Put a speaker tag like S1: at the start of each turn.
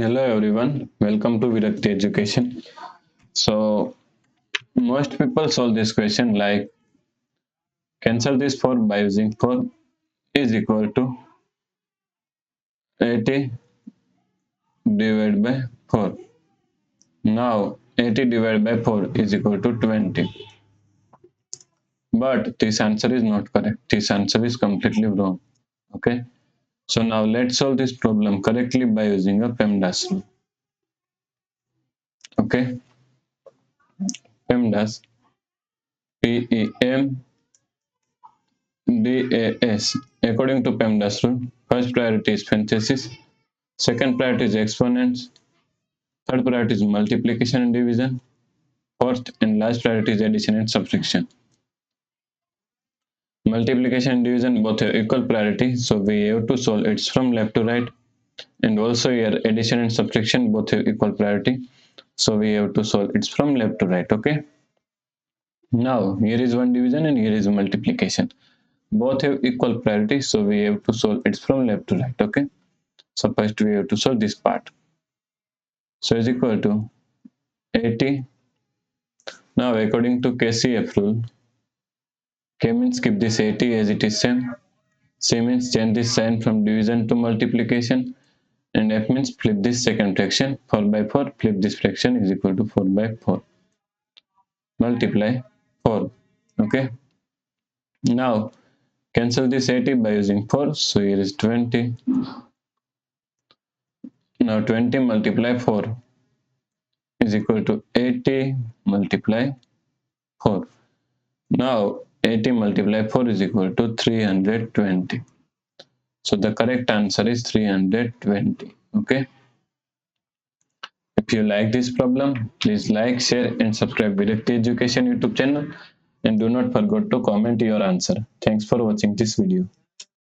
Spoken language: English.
S1: Hello everyone, welcome to Virakti Education. So most people solve this question like cancel this 4 by using 4 is equal to 80 divided by 4. Now 80 divided by 4 is equal to 20. But this answer is not correct. This answer is completely wrong. Okay. So now let's solve this problem correctly by using a PEMDAS rule. Okay. PEMDAS PEM DAS. According to PEMDAS rule, first priority is parenthesis, second priority is exponents, third priority is multiplication and division, fourth and last priority is addition and subtraction. Multiplication and division both have equal priority, so we have to solve it from left to right. And also here addition and subtraction both have equal priority, so we have to solve it from left to right. Okay. Now here is one division and here is multiplication. Both have equal priority, so we have to solve it from left to right. Okay. So first we have to solve this part. So is equal to 80. Now according to KCF rule, K means keep this 80 as it is same. C means change this sign from division to multiplication. And F means flip this second fraction. 4 by 4, flip this fraction is equal to 4 by 4. Multiply 4. Okay. Now cancel this 80 by using 4. So here is 20. Now 20 multiply 4 is equal to 80 multiply 4. Now 80 multiply 4 is equal to 320. So the correct answer is 320. Okay. If you like this problem, please like, share and subscribe Virakti Education YouTube channel, and do not forget to comment your answer. Thanks for watching this video.